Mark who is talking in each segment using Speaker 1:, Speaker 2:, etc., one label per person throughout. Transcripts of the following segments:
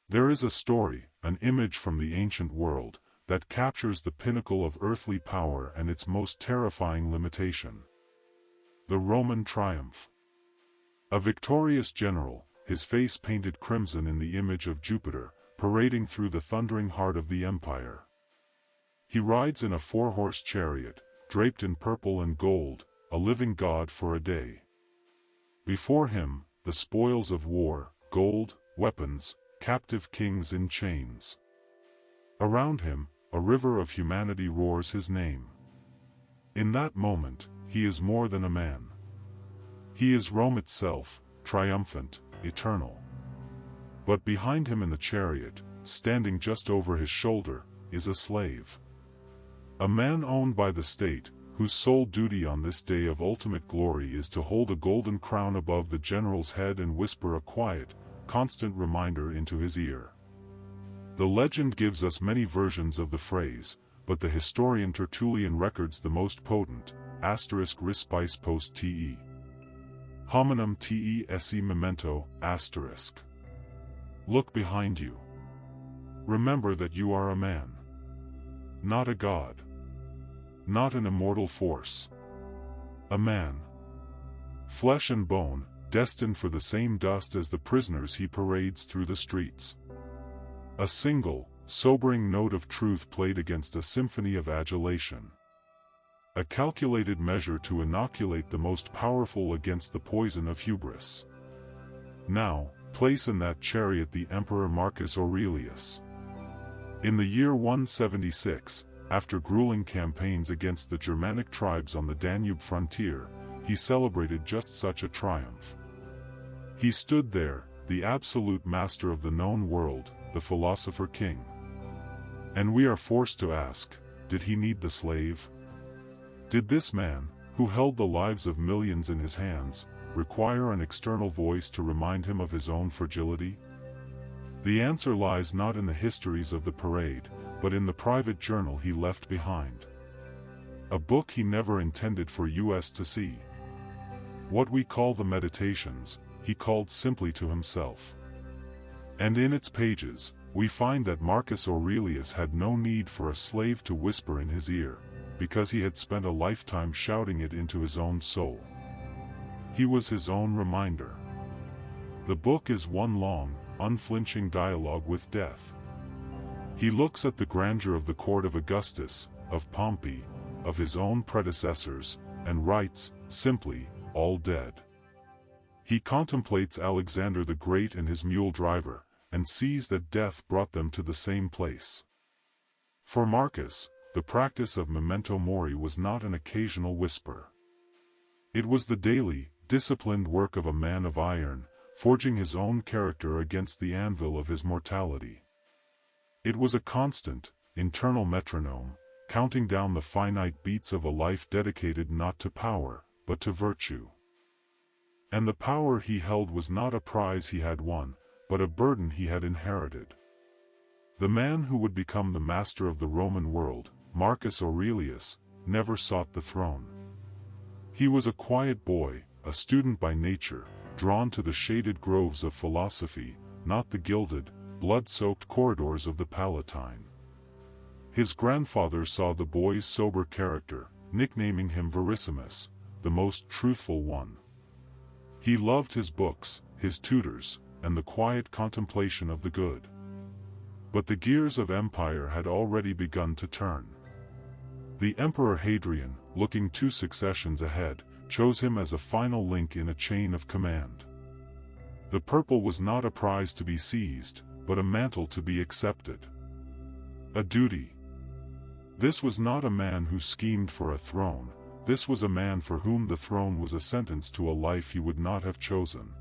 Speaker 1: There is a story, an image from the ancient world, that captures the pinnacle of earthly power and its most terrifying limitation. The Roman triumph. A victorious general, his face painted crimson in the image of Jupiter, parading through the thundering heart of the empire. He rides in a four-horse chariot, draped in purple and gold, a living god for a day. Before him, the spoils of war, gold, weapons, captive kings in chains. Around him, a river of humanity roars his name. In that moment, he is more than a man. He is Rome itself, triumphant, eternal. But behind him in the chariot, standing just over his shoulder, is a slave. A man owned by the state, whose sole duty on this day of ultimate glory is to hold a golden crown above the general's head and whisper a quiet, constant reminder into his ear. The legend gives us many versions of the phrase, but the historian Tertullian records the most potent, **ris post te. Hominum te esse memento, **. Look behind you. Remember that you are a man. Not a god. Not an immortal force. A man. Flesh and bone, destined for the same dust as the prisoners he parades through the streets. A single, sobering note of truth played against a symphony of adulation. A calculated measure to inoculate the most powerful against the poison of hubris. Now, place in that chariot the Emperor Marcus Aurelius. In the year 176, after grueling campaigns against the Germanic tribes on the Danube frontier, he celebrated just such a triumph. He stood there, the absolute master of the known world, the philosopher king. And we are forced to ask, did he need the slave? Did this man, who held the lives of millions in his hands, require an external voice to remind him of his own fragility? The answer lies not in the histories of the parade, but in the private journal he left behind. A book he never intended for us to see. What we call the Meditations, he called simply to himself. And in its pages, we find that Marcus Aurelius had no need for a slave to whisper in his ear, because he had spent a lifetime shouting it into his own soul. He was his own reminder. The book is one long, unflinching dialogue with death. He looks at the grandeur of the court of Augustus, of Pompey, of his own predecessors, and writes, simply, all dead. He contemplates Alexander the Great and his mule driver, and sees that death brought them to the same place. For Marcus, the practice of memento mori was not an occasional whisper. It was the daily, disciplined work of a man of iron, forging his own character against the anvil of his mortality. It was a constant, internal metronome, counting down the finite beats of a life dedicated not to power, but to virtue. And the power he held was not a prize he had won, but a burden he had inherited. The man who would become the master of the Roman world, Marcus Aurelius, never sought the throne. He was a quiet boy, a student by nature, drawn to the shaded groves of philosophy, not the gilded, blood-soaked corridors of the Palatine. His grandfather saw the boy's sober character, nicknaming him Verissimus, the most truthful one. He loved his books, his tutors, and the quiet contemplation of the good. But the gears of empire had already begun to turn. The Emperor Hadrian, looking 2 successions ahead, chose him as a final link in a chain of command. The purple was not a prize to be seized, but a mantle to be accepted. A duty. This was not a man who schemed for a throne, this was a man for whom the throne was a sentence to a life he would not have chosen.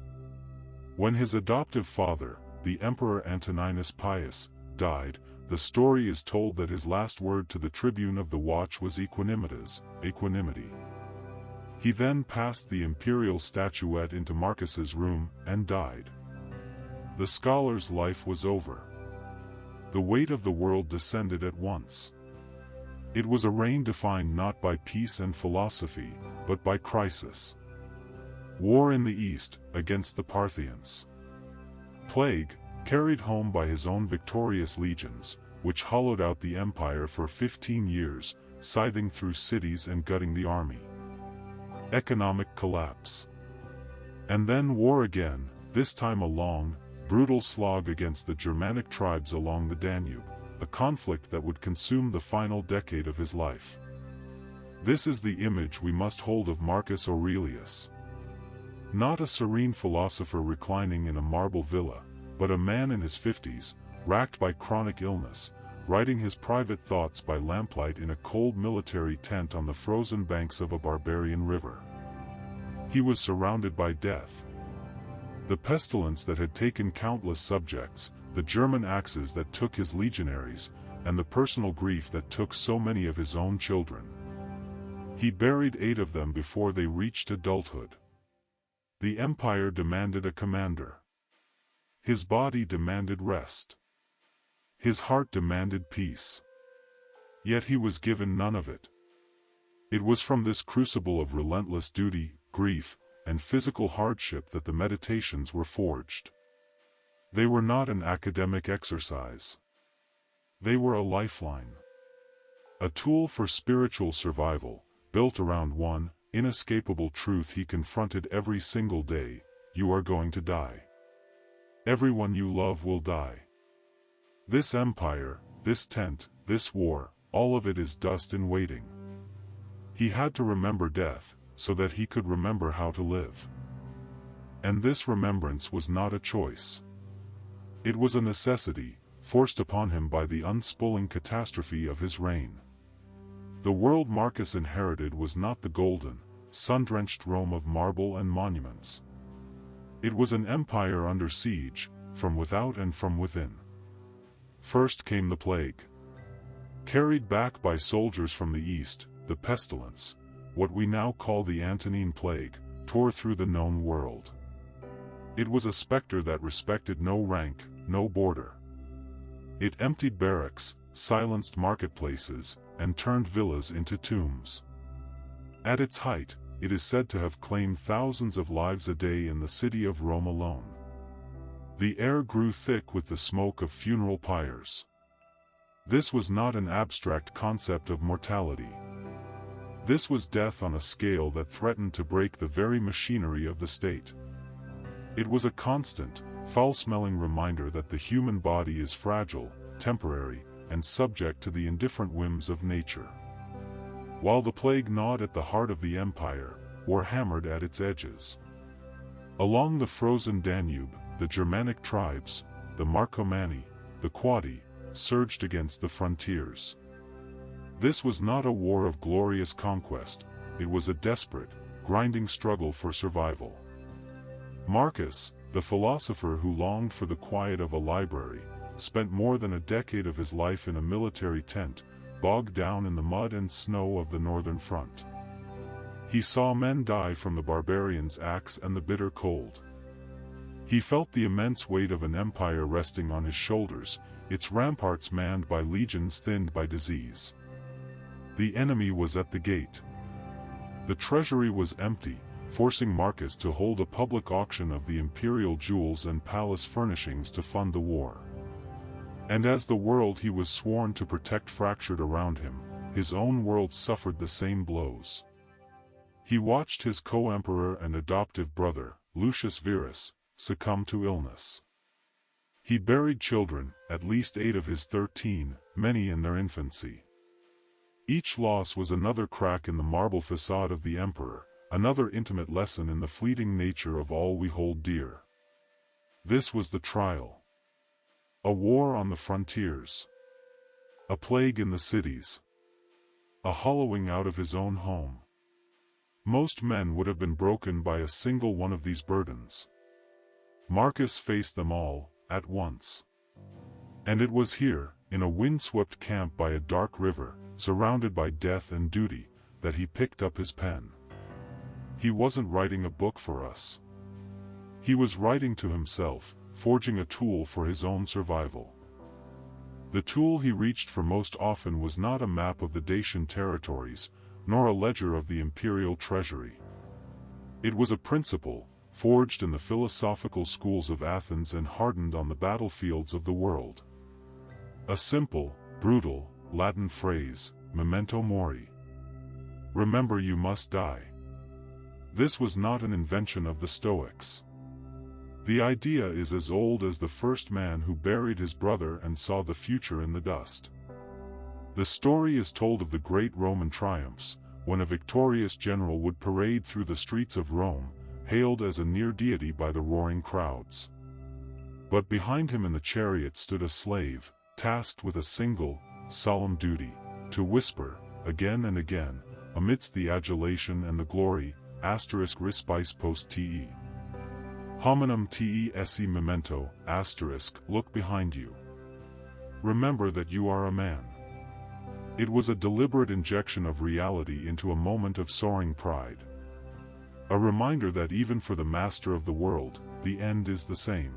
Speaker 1: When his adoptive father, the Emperor Antoninus Pius, died, the story is told that his last word to the tribune of the watch was equanimity. He then passed the imperial statuette into Marcus's room, and died. The scholar's life was over. The weight of the world descended at once. It was a reign defined not by peace and philosophy, but by crisis. War in the east, against the Parthians. Plague, carried home by his own victorious legions, which hollowed out the empire for 15 years, scything through cities and gutting the army. Economic collapse. And then war again, this time a long, brutal slog against the Germanic tribes along the Danube, a conflict that would consume the final decade of his life. This is the image we must hold of Marcus Aurelius. Not a serene philosopher reclining in a marble villa, but a man in his 50s, racked by chronic illness, writing his private thoughts by lamplight in a cold military tent on the frozen banks of a barbarian river. He was surrounded by death. The pestilence that had taken countless subjects, the German axes that took his legionaries, and the personal grief that took so many of his own children. He buried 8 of them before they reached adulthood. The empire demanded a commander. His body demanded rest. His heart demanded peace. Yet he was given none of it. It was from this crucible of relentless duty, grief, and physical hardship that the Meditations were forged. They were not an academic exercise. They were a lifeline. A tool for spiritual survival, built around one inescapable truth he confronted every single day: you are going to die. Everyone you love will die. This empire, this tent, this war, all of it is dust in waiting. He had to remember death, so that he could remember how to live. And this remembrance was not a choice. It was a necessity, forced upon him by the unspooling catastrophe of his reign. The world Marcus inherited was not the golden, sun-drenched Rome of marble and monuments. It was an empire under siege, from without and from within. First came the plague. Carried back by soldiers from the east, the pestilence, what we now call the Antonine Plague, tore through the known world. It was a specter that respected no rank, no border. It emptied barracks, silenced marketplaces, and turned villas into tombs. At its height, it is said to have claimed thousands of lives a day in the city of Rome alone. The air grew thick with the smoke of funeral pyres. This was not an abstract concept of mortality. This was death on a scale that threatened to break the very machinery of the state. It was a constant, foul-smelling reminder that the human body is fragile, temporary, and subject to the indifferent whims of nature. While the plague gnawed at the heart of the empire, or hammered at its edges. Along the frozen Danube, the Germanic tribes, the Marcomanni, the Quadi, surged against the frontiers. This was not a war of glorious conquest, it was a desperate, grinding struggle for survival. Marcus, the philosopher who longed for the quiet of a library, spent more than a decade of his life in a military tent, bogged down in the mud and snow of the northern front. He saw men die from the barbarian's axe and the bitter cold. He felt the immense weight of an empire resting on his shoulders, its ramparts manned by legions thinned by disease. The enemy was at the gate. The treasury was empty, forcing Marcus to hold a public auction of the imperial jewels and palace furnishings to fund the war. And as the world he was sworn to protect fractured around him, his own world suffered the same blows. He watched his co-emperor and adoptive brother, Lucius Verus, succumb to illness. He buried children, at least 8 of his 13, many in their infancy. Each loss was another crack in the marble facade of the emperor, another intimate lesson in the fleeting nature of all we hold dear. This was the trial. A war on the frontiers. A plague in the cities. A hollowing out of his own home. Most men would have been broken by a single one of these burdens. Marcus faced them all, at once. And it was here, in a windswept camp by a dark river, surrounded by death and duty, that he picked up his pen. He wasn't writing a book for us. He was writing to himself, forging a tool for his own survival. The tool he reached for most often was not a map of the Dacian territories, nor a ledger of the imperial treasury. It was a principle, forged in the philosophical schools of Athens and hardened on the battlefields of the world. A simple, brutal, Latin phrase, memento mori. Remember you must die. This was not an invention of the Stoics. The idea is as old as the first man who buried his brother and saw the future in the dust. The story is told of the great Roman triumphs, when a victorious general would parade through the streets of Rome, hailed as a near deity by the roaring crowds. But behind him in the chariot stood a slave, tasked with a single, solemn duty, to whisper, again and again, amidst the adulation and the glory, *respice post te. Hominum te esse memento, look behind you. Remember that you are a man. It was a deliberate injection of reality into a moment of soaring pride. A reminder that even for the master of the world, the end is the same.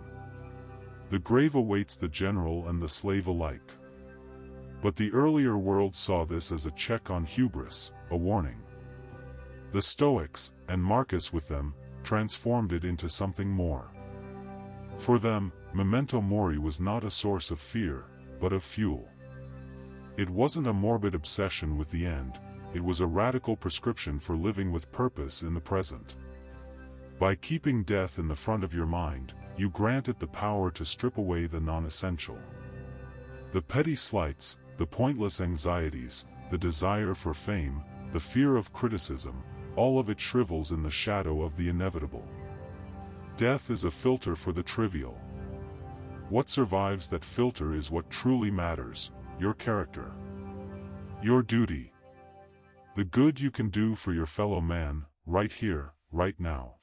Speaker 1: The grave awaits the general and the slave alike. But the earlier world saw this as a check on hubris, a warning. The Stoics, and Marcus with them, transformed it into something more. For them, memento mori was not a source of fear, but of fuel. It wasn't a morbid obsession with the end, it was a radical prescription for living with purpose in the present. By keeping death in the front of your mind, you grant it the power to strip away the non-essential. The petty slights, the pointless anxieties, the desire for fame, the fear of criticism, all of it shrivels in the shadow of the inevitable. Death is a filter for the trivial. What survives that filter is what truly matters, your character. Your duty. The good you can do for your fellow man, right here, right now.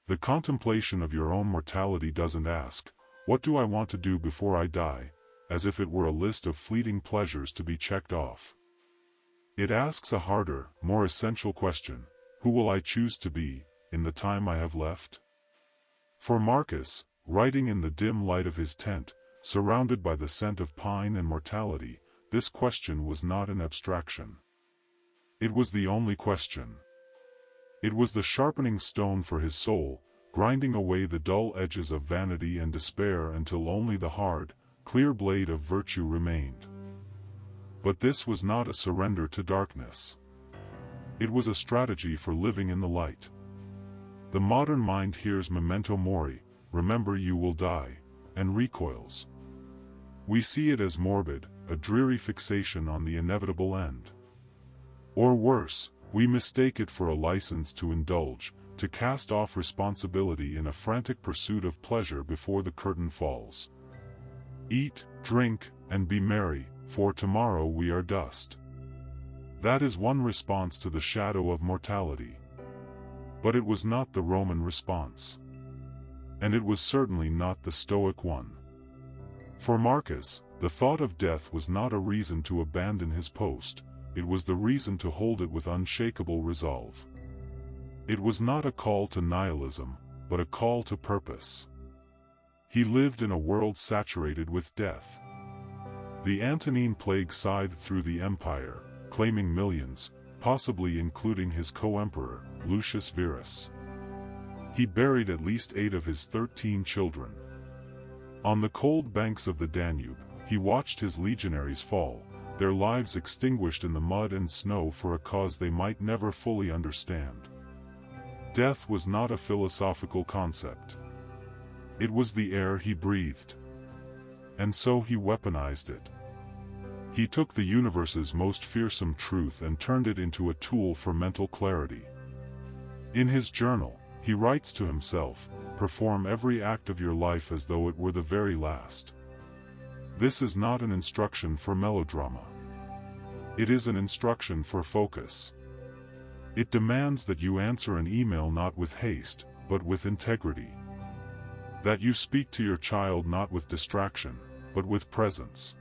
Speaker 1: The contemplation of your own mortality doesn't ask, what do I want to do before I die, as if it were a list of fleeting pleasures to be checked off. It asks a harder, more essential question, who will I choose to be, in the time I have left? For Marcus, writing in the dim light of his tent, surrounded by the scent of pine and mortality, this question was not an abstraction. It was the only question. It was the sharpening stone for his soul, grinding away the dull edges of vanity and despair until only the hard, clear blade of virtue remained. But this was not a surrender to darkness. It was a strategy for living in the light. The modern mind hears memento mori, remember you will die, and recoils. We see it as morbid, a dreary fixation on the inevitable end. Or worse, we mistake it for a license to indulge, to cast off responsibility in a frantic pursuit of pleasure before the curtain falls. Eat, drink, and be merry, for tomorrow we are dust. That is one response to the shadow of mortality. But it was not the Roman response. And it was certainly not the Stoic one. For Marcus, the thought of death was not a reason to abandon his post, it was the reason to hold it with unshakable resolve. It was not a call to nihilism, but a call to purpose. He lived in a world saturated with death. The Antonine plague scythed through the empire, claiming millions, possibly including his co-emperor, Lucius Verus. He buried at least 8 of his 13 children. On the cold banks of the Danube, he watched his legionaries fall, their lives extinguished in the mud and snow for a cause they might never fully understand. Death was not a philosophical concept. It was the air he breathed. And so he weaponized it. He took the universe's most fearsome truth and turned it into a tool for mental clarity. In his journal, he writes to himself, "Perform every act of your life as though it were the very last." This is not an instruction for melodrama. It is an instruction for focus. It demands that you answer an email not with haste, but with integrity. That you speak to your child not with distraction, but with presence.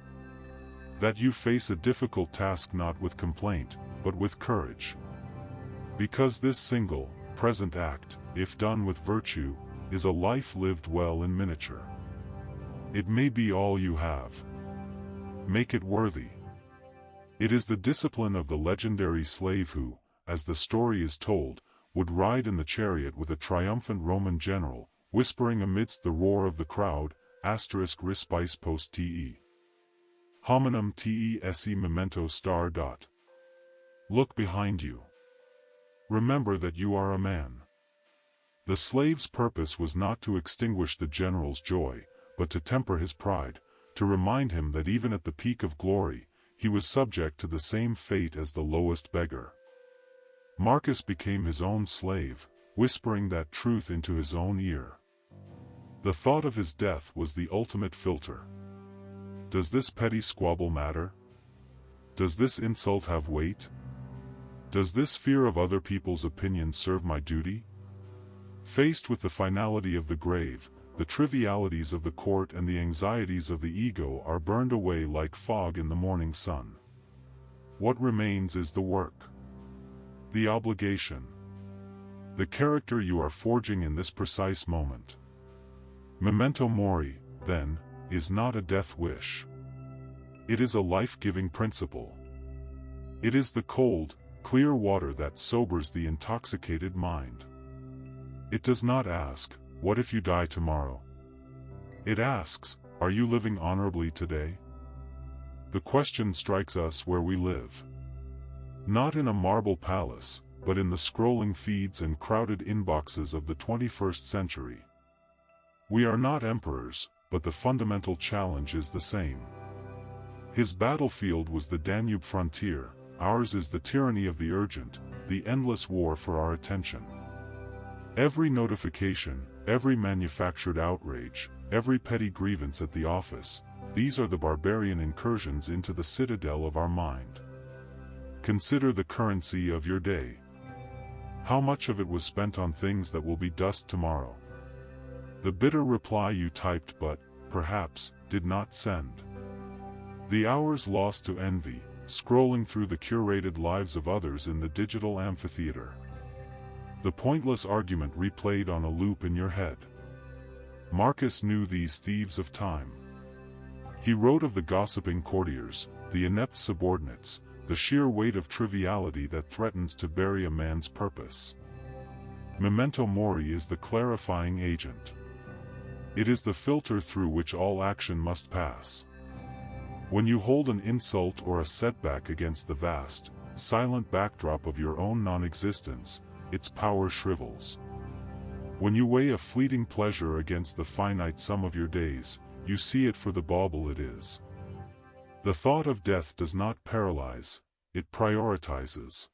Speaker 1: That you face a difficult task not with complaint, but with courage. Because this single, present act, if done with virtue, is a life lived well in miniature. It may be all you have. Make it worthy. It is the discipline of the legendary slave who, as the story is told, would ride in the chariot with a triumphant Roman general, whispering amidst the roar of the crowd, *ris spice post te. Hominum te esse memento star. Look behind you. Remember that you are a man. The slave's purpose was not to extinguish the general's joy, but to temper his pride, to remind him that even at the peak of glory, he was subject to the same fate as the lowest beggar. Marcus became his own slave, whispering that truth into his own ear. The thought of his death was the ultimate filter. Does this petty squabble matter? Does this insult have weight? Does this fear of other people's opinions serve my duty? Faced with the finality of the grave, the trivialities of the court and the anxieties of the ego are burned away like fog in the morning sun. What remains is the work, the obligation, the character you are forging in this precise moment. Memento mori, then, is not a death wish. It is a life-giving principle. It is the cold, clear water that sobers the intoxicated mind. It does not ask, what if you die tomorrow? It asks, are you living honorably today? The question strikes us where we live. Not in a marble palace, but in the scrolling feeds and crowded inboxes of the 21st century. We are not emperors, but the fundamental challenge is the same. His battlefield was the Danube frontier, ours is the tyranny of the urgent, the endless war for our attention. Every notification, every manufactured outrage, every petty grievance at the office, these are the barbarian incursions into the citadel of our mind. Consider the currency of your day. How much of it was spent on things that will be dust tomorrow? The bitter reply you typed but, perhaps, did not send. The hours lost to envy, scrolling through the curated lives of others in the digital amphitheater. The pointless argument replayed on a loop in your head. Marcus knew these thieves of time. He wrote of the gossiping courtiers, the inept subordinates, the sheer weight of triviality that threatens to bury a man's purpose. Memento mori is the clarifying agent. It is the filter through which all action must pass. When you hold an insult or a setback against the vast, silent backdrop of your own non-existence, its power shrivels. When you weigh a fleeting pleasure against the finite sum of your days, you see it for the bauble it is. The thought of death does not paralyze, it prioritizes.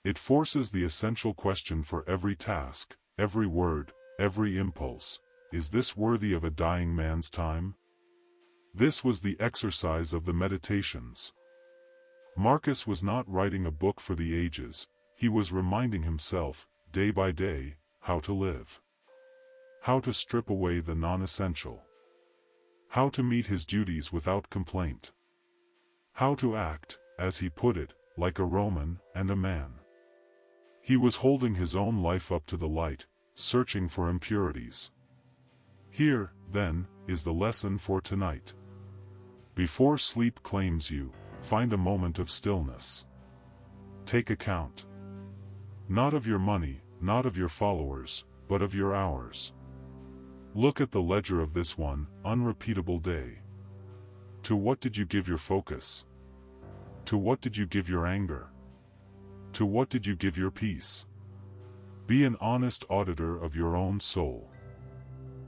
Speaker 1: It forces the essential question for every task, every word, every impulse: is this worthy of a dying man's time? This was the exercise of the Meditations. Marcus was not writing a book for the ages, he was reminding himself, day by day, how to live. How to strip away the non-essential. How to meet his duties without complaint. How to act, as he put it, like a Roman and a man. He was holding his own life up to the light, searching for impurities. Here, then, is the lesson for tonight. Before sleep claims you, find a moment of stillness. Take account. Not of your money, not of your followers, but of your hours. Look at the ledger of this one, unrepeatable day. To what did you give your focus? To what did you give your anger? To what did you give your peace? Be an honest auditor of your own soul.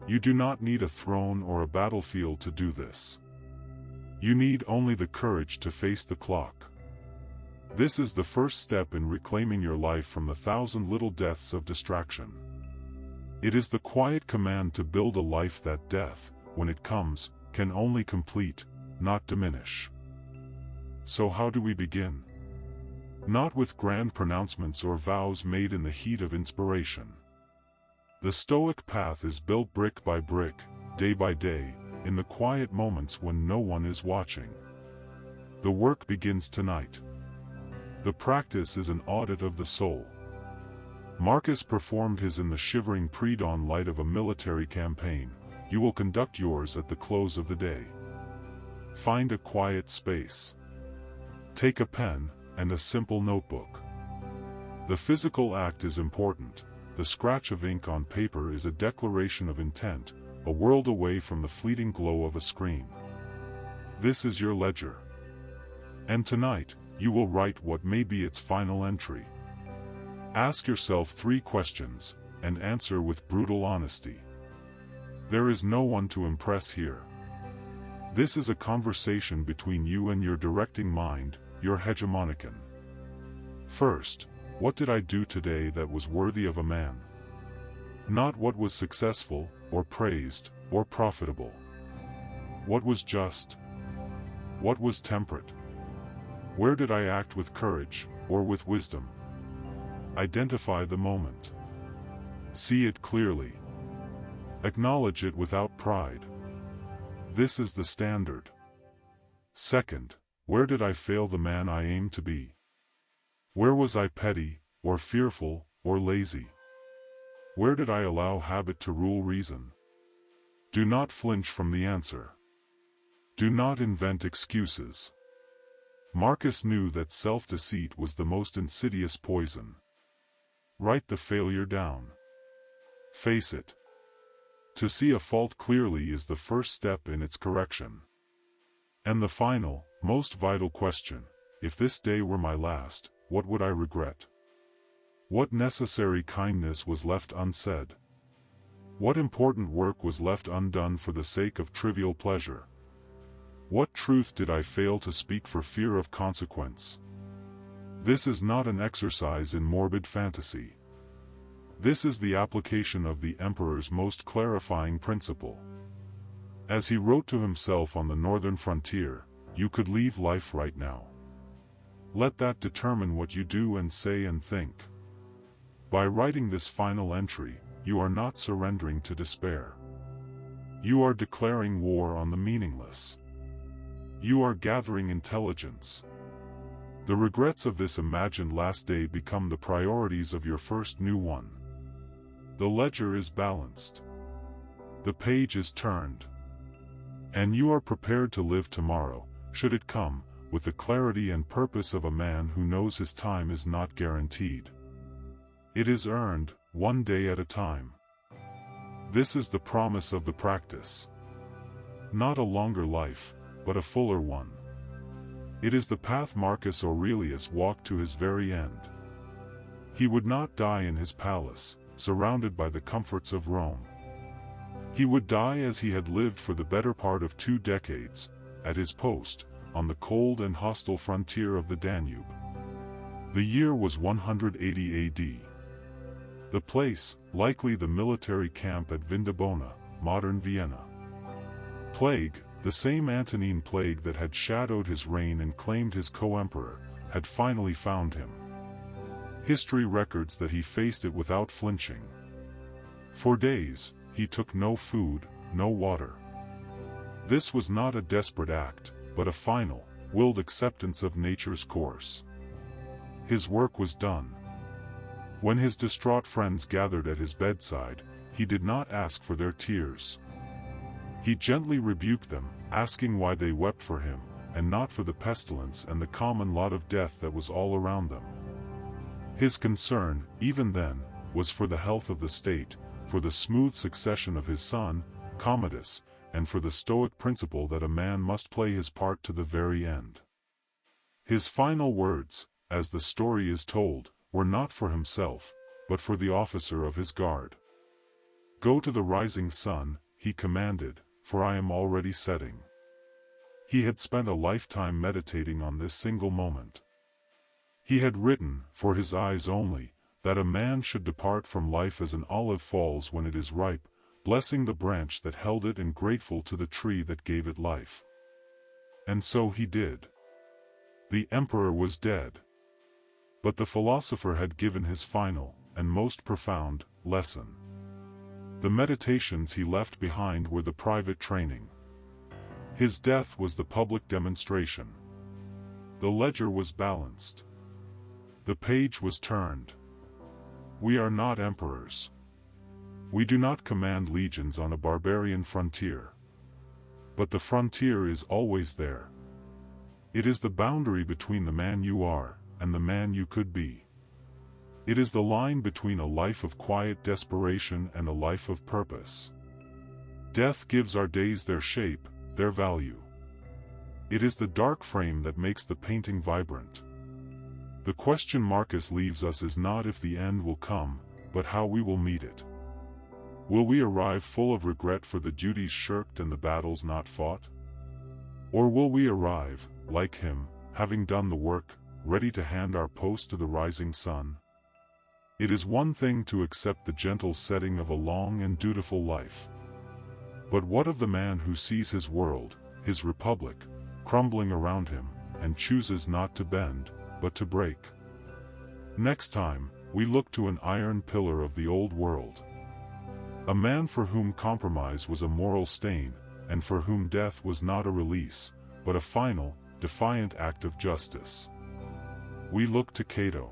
Speaker 1: You do not need a throne or a battlefield to do this. You need only the courage to face the clock. This is the first step in reclaiming your life from the 1,000 little deaths of distraction. It is the quiet command to build a life that death, when it comes, can only complete, not diminish. So how do we begin? Not with grand pronouncements or vows made in the heat of inspiration. The Stoic path is built brick by brick, day by day, in the quiet moments when no one is watching. The work begins tonight. The practice is an audit of the soul. Marcus performed his in the shivering pre-dawn light of a military campaign. You will conduct yours at the close of the day. Find a quiet space. Take a pen and a simple notebook. The physical act is important. The scratch of ink on paper is a declaration of intent, a world away from the fleeting glow of a screen. This is your ledger. And tonight, you will write what may be its final entry. Ask yourself 3 questions, and answer with brutal honesty. There is no one to impress here. This is a conversation between you and your directing mind, your hegemonicon. First, what did I do today that was worthy of a man? Not what was successful, or praised, or profitable. What was just? What was temperate? Where did I act with courage, or with wisdom? Identify the moment. See it clearly. Acknowledge it without pride. This is the standard. Second, where did I fail the man I aim to be? Where was I petty, or fearful, or lazy? Where did I allow habit to rule reason? Do not flinch from the answer. Do not invent excuses. Marcus knew that self-deceit was the most insidious poison. Write the failure down. Face it. To see a fault clearly is the first step in its correction. And the final, most vital question, if this day were my last, what would I regret? What necessary kindness was left unsaid? What important work was left undone for the sake of trivial pleasure? What truth did I fail to speak for fear of consequence? This is not an exercise in morbid fantasy. This is the application of the emperor's most clarifying principle. As he wrote to himself on the northern frontier, you could leave life right now. Let that determine what you do and say and think. By writing this final entry, you are not surrendering to despair. You are declaring war on the meaningless. You are gathering intelligence. The regrets of this imagined last day become the priorities of your first new one. The ledger is balanced. The page is turned. And you are prepared to live tomorrow, should it come, with the clarity and purpose of a man who knows his time is not guaranteed. It is earned, one day at a time. This is the promise of the practice. Not a longer life, but a fuller one. It is the path Marcus Aurelius walked to his very end. He would not die in his palace, surrounded by the comforts of Rome. He would die as he had lived for the better part of 2 decades, at his post, on the cold and hostile frontier of the Danube. The year was 180 AD. The place, likely the military camp at Vindobona, modern Vienna. Plague, the same Antonine plague that had shadowed his reign and claimed his co-emperor, had finally found him. History records that he faced it without flinching. For days, he took no food, no water. This was not a desperate act, but a final, willed acceptance of nature's course. His work was done. When his distraught friends gathered at his bedside, he did not ask for their tears. He gently rebuked them, asking why they wept for him, and not for the pestilence and the common lot of death that was all around them. His concern, even then, was for the health of the state, for the smooth succession of his son, Commodus, and for the Stoic principle that a man must play his part to the very end. His final words, as the story is told, were not for himself, but for the officer of his guard. "Go to the rising sun," he commanded, "for I am already setting." He had spent a lifetime meditating on this single moment. He had written, for his eyes only, that a man should depart from life as an olive falls when it is ripe, blessing the branch that held it and grateful to the tree that gave it life. And so he did. The emperor was dead. But the philosopher had given his final, and most profound, lesson. The meditations he left behind were the private training. His death was the public demonstration. The ledger was balanced. The page was turned. We are not emperors. We do not command legions on a barbarian frontier. But the frontier is always there. It is the boundary between the man you are, and the man you could be. It is the line between a life of quiet desperation and a life of purpose. Death gives our days their shape, their value. It is the dark frame that makes the painting vibrant. The question Marcus leaves us is not if the end will come, but how we will meet it. Will we arrive full of regret for the duties shirked and the battles not fought? Or will we arrive, like him, having done the work, ready to hand our post to the rising sun? It is one thing to accept the gentle setting of a long and dutiful life. But what of the man who sees his world, his republic, crumbling around him, and chooses not to bend, but to break? Next time, we look to an iron pillar of the old world. A man for whom compromise was a moral stain, and for whom death was not a release, but a final, defiant act of justice. We look to Cato.